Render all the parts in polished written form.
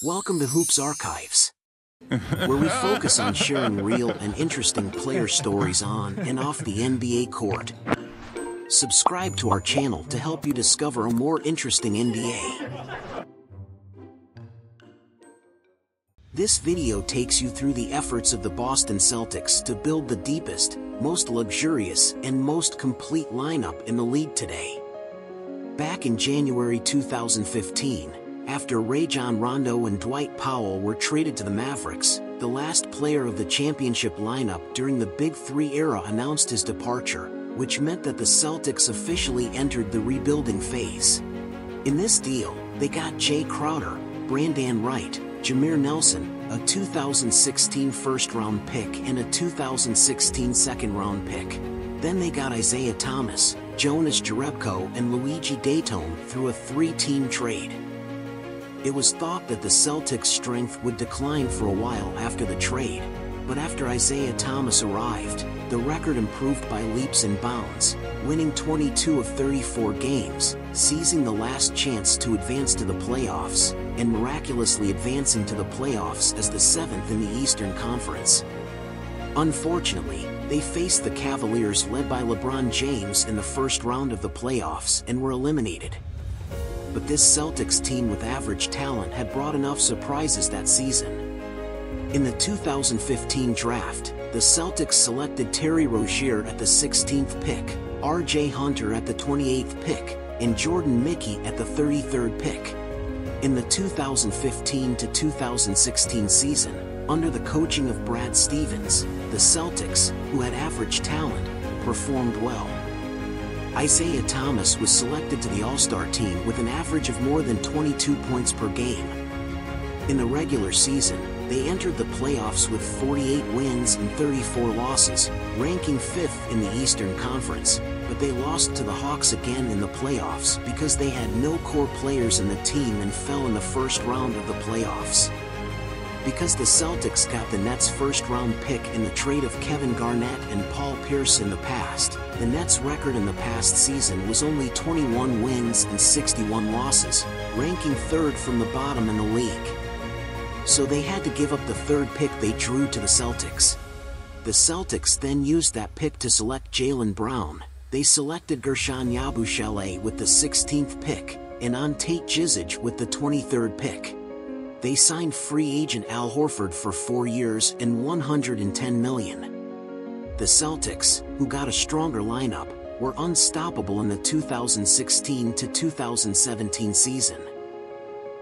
Welcome to Hoops Archives, where we focus on sharing real and interesting player stories on and off the NBA court. Subscribe to our channel to help you discover a more interesting NBA. This video takes you through the efforts of the Boston Celtics to build the deepest, most luxurious, and most complete lineup in the league today. Back in January 2015, after Rajon Rondo and Dwight Powell were traded to the Mavericks, the last player of the championship lineup during the Big Three era announced his departure, which meant that the Celtics officially entered the rebuilding phase. In this deal, they got Jay Crowder, Brandon Wright, Jameer Nelson, a 2016 first-round pick and a 2016 second-round pick. Then they got Isaiah Thomas, Jonas Jerebko and Luigi Dayton through a three-team trade. It was thought that the Celtics' strength would decline for a while after the trade, but after Isaiah Thomas arrived, the record improved by leaps and bounds, winning 22 of 34 games, seizing the last chance to advance to the playoffs, and miraculously advancing to the playoffs as the seventh in the Eastern Conference. Unfortunately, they faced the Cavaliers led by LeBron James in the first round of the playoffs and were eliminated. But this Celtics team with average talent had brought enough surprises that season. In the 2015 draft, the Celtics selected Terry Rozier at the 16th pick, R.J. Hunter at the 28th pick, and Jordan Mickey at the 33rd pick. In the 2015 to 2016 season, under the coaching of Brad Stevens, the Celtics, who had average talent, performed well. Isaiah Thomas was selected to the All-Star team with an average of more than 22 points per game. In the regular season, they entered the playoffs with 48 wins and 34 losses, ranking 5th in the Eastern Conference, but they lost to the Hawks again in the playoffs because they had no core players in the team and fell in the first round of the playoffs. Because the Celtics got the Nets' first-round pick in the trade of Kevin Garnett and Paul Pierce in the past, the Nets' record in the past season was only 21 wins and 61 losses, ranking 3rd from the bottom in the league. So they had to give up the 3rd pick they drew to the Celtics. The Celtics then used that pick to select Jaylen Brown. They selected Guerschon Yabusele with the 16th pick, and Ante Zizic with the 23rd pick. They signed free agent Al Horford for 4 years and $110 million. The Celtics, who got a stronger lineup, were unstoppable in the 2016 to 2017 season.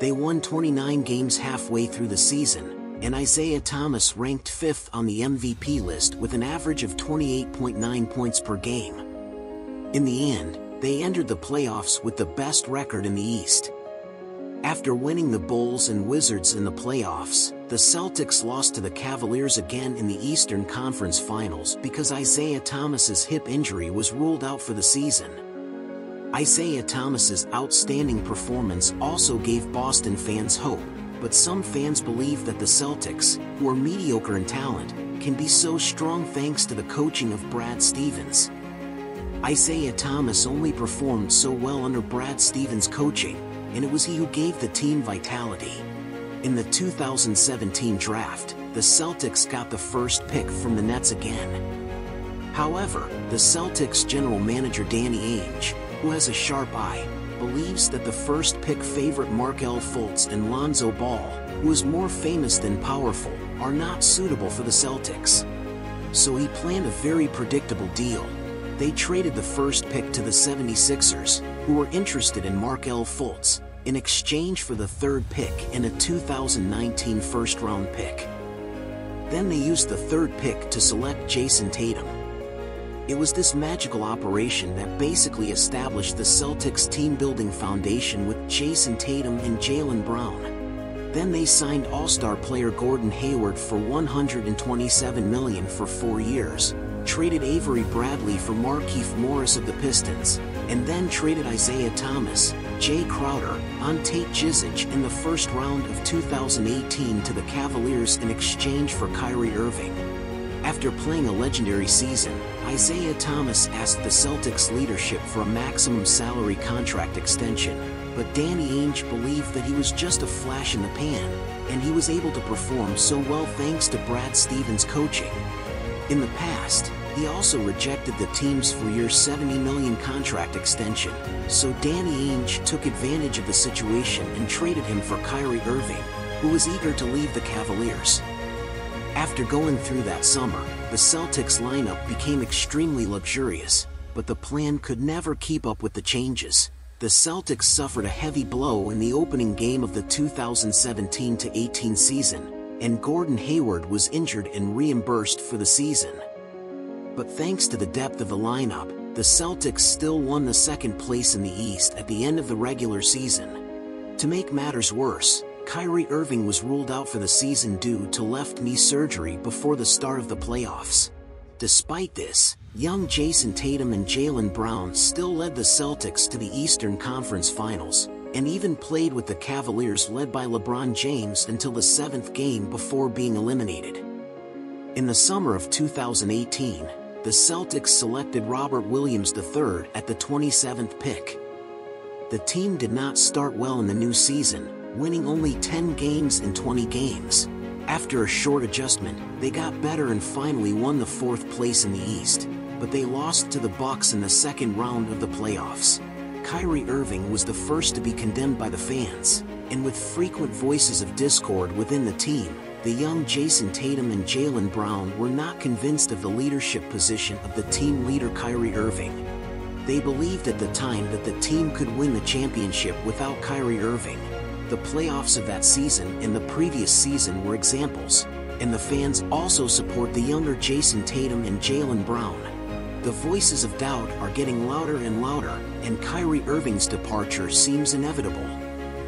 They won 29 games halfway through the season, and Isaiah Thomas ranked 5th on the MVP list with an average of 28.9 points per game. In the end, they entered the playoffs with the best record in the East. After winning the Bulls and Wizards in the playoffs, the Celtics lost to the Cavaliers again in the Eastern Conference Finals because Isaiah Thomas's hip injury was ruled out for the season. Isaiah Thomas's outstanding performance also gave Boston fans hope, but some fans believe that the Celtics, who are mediocre in talent, can be so strong thanks to the coaching of Brad Stevens. Isaiah Thomas only performed so well under Brad Stevens' coaching, and it was he who gave the team vitality. In the 2017 draft, the Celtics got the first pick from the Nets again. However, the Celtics general manager Danny Ainge, who has a sharp eye, believes that the first pick favorite Markelle Fultz and Lonzo Ball, who is more famous than powerful, are not suitable for the Celtics. So he planned a very predictable deal. They traded the first pick to the 76ers, who were interested in Markelle Fultz, in exchange for the 3rd pick and a 2019 first-round pick. Then they used the 3rd pick to select Jayson Tatum. It was this magical operation that basically established the Celtics' team-building foundation with Jayson Tatum and Jaylen Brown. Then they signed All-Star player Gordon Hayward for $127 million for 4 years, traded Avery Bradley for Markieff Morris of the Pistons, and then traded Isaiah Thomas, Jay Crowder, Ante Zizic in the first round of 2018 to the Cavaliers in exchange for Kyrie Irving. After playing a legendary season, Isaiah Thomas asked the Celtics leadership for a maximum salary contract extension, but Danny Ainge believed that he was just a flash in the pan, and he was able to perform so well thanks to Brad Stevens' coaching. In the past, he also rejected the team's 4-year $70 million contract extension, so Danny Ainge took advantage of the situation and traded him for Kyrie Irving, who was eager to leave the Cavaliers. After going through that summer, the Celtics lineup became extremely luxurious, but the plan could never keep up with the changes. The Celtics suffered a heavy blow in the opening game of the 2017-18 season, and Gordon Hayward was injured and reimbursed for the season. But thanks to the depth of the lineup, the Celtics still won the second place in the East at the end of the regular season. To make matters worse, Kyrie Irving was ruled out for the season due to left knee surgery before the start of the playoffs. Despite this, young Jayson Tatum and Jaylen Brown still led the Celtics to the Eastern Conference Finals, and even played with the Cavaliers led by LeBron James until the 7th game before being eliminated. In the summer of 2018, the Celtics selected Robert Williams III at the 27th pick. The team did not start well in the new season, winning only 10 games in 20 games. After a short adjustment, they got better and finally won the 4th place in the East, but they lost to the Bucks in the second round of the playoffs. Kyrie Irving was the first to be condemned by the fans, and with frequent voices of discord within the team, the young Jayson Tatum and Jaylen Brown were not convinced of the leadership position of the team leader Kyrie Irving. They believed at the time that the team could win the championship without Kyrie Irving. The playoffs of that season and the previous season were examples, and the fans also support the younger Jayson Tatum and Jaylen Brown. The voices of doubt are getting louder and louder, and Kyrie Irving's departure seems inevitable.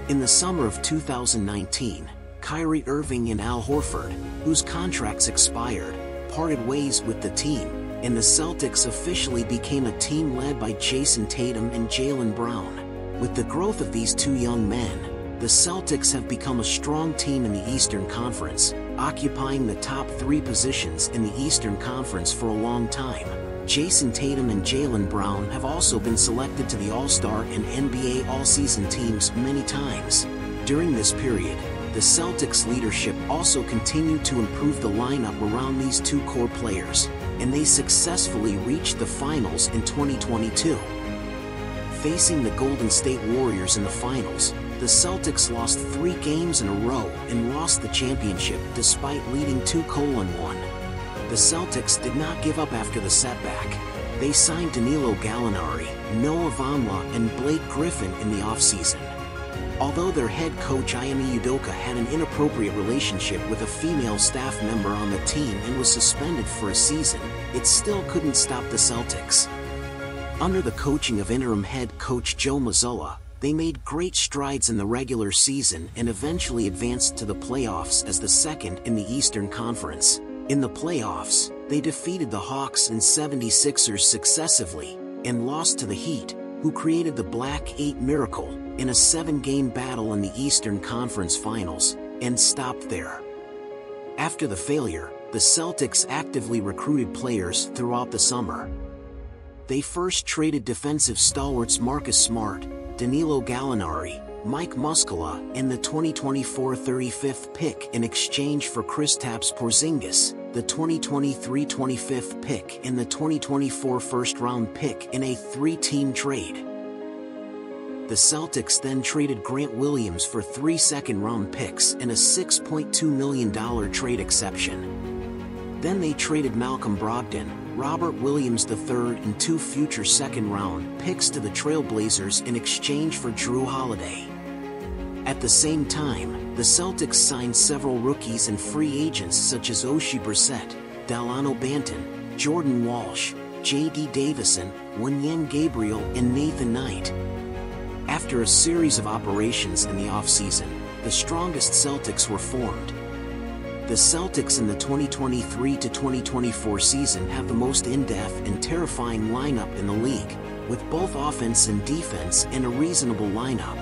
In the summer of 2019, Kyrie Irving and Al Horford, whose contracts expired, parted ways with the team, and the Celtics officially became a team led by Jayson Tatum and Jaylen Brown. With the growth of these two young men, the Celtics have become a strong team in the Eastern Conference, occupying the top 3 positions in the Eastern Conference for a long time. Jayson Tatum and Jaylen Brown have also been selected to the All-Star and NBA All-Season teams many times. During this period, the Celtics leadership also continued to improve the lineup around these two core players, and they successfully reached the finals in 2022. Facing the Golden State Warriors in the finals, the Celtics lost 3 games in a row and lost the championship despite leading 2-1. The Celtics did not give up after the setback. They signed Danilo Gallinari, Noah Vonleh, and Blake Griffin in the offseason. Although their head coach Ime Udoka had an inappropriate relationship with a female staff member on the team and was suspended for a season, it still couldn't stop the Celtics. Under the coaching of interim head coach Joe Mazzulla, they made great strides in the regular season and eventually advanced to the playoffs as the second in the Eastern Conference. In the playoffs, they defeated the Hawks and 76ers successively, and lost to the Heat, who created the Black 8 Miracle, in a 7-game battle in the Eastern Conference Finals, and stopped there. After the failure, the Celtics actively recruited players throughout the summer. They first traded defensive stalwarts Marcus Smart, Danilo Gallinari, Mike Muscala, and the 2024 35th pick in exchange for Kristaps Porzingis, the 2023 25th pick and the 2024 first-round pick in a 3-team trade. The Celtics then traded Grant Williams for 3 second-round picks and a $6.2 million trade exception. Then they traded Malcolm Brogdon, Robert Williams III and 2 future second-round picks to the Trailblazers in exchange for Drew Holiday. At the same time, the Celtics signed several rookies and free agents such as Oshie Brissett, Delano Banton, Jordan Walsh, J.D. Davison, Wenyen Gabriel, and Nathan Knight. After a series of operations in the offseason, the strongest Celtics were formed. The Celtics in the 2023-2024 season have the most in-depth and terrifying lineup in the league, with both offense and defense and a reasonable lineup.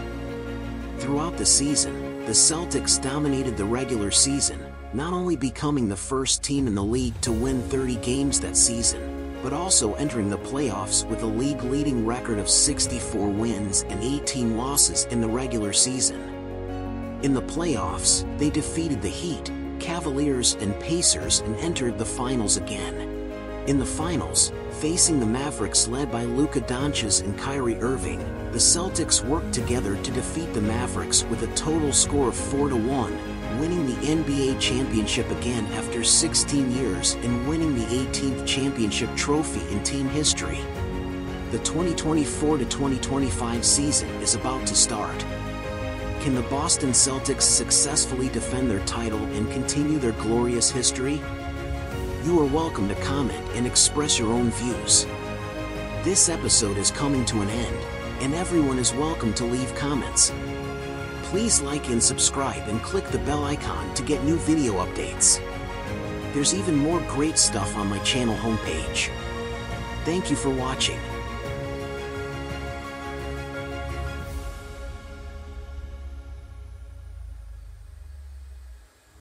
Throughout the season, the Celtics dominated the regular season, not only becoming the first team in the league to win 30 games that season, but also entering the playoffs with a league-leading record of 64 wins and 18 losses in the regular season. In the playoffs, they defeated the Heat, Cavaliers, and Pacers and entered the finals again. In the finals, facing the Mavericks led by Luka Doncic and Kyrie Irving, the Celtics worked together to defeat the Mavericks with a total score of 4-1, winning the NBA championship again after 16 years and winning the 18th championship trophy in team history. The 2024-2025 season is about to start. Can the Boston Celtics successfully defend their title and continue their glorious history? You are welcome to comment and express your own views. This episode is coming to an end, and everyone is welcome to leave comments. Please like and subscribe and click the bell icon to get new video updates. There's even more great stuff on my channel homepage. Thank you for watching.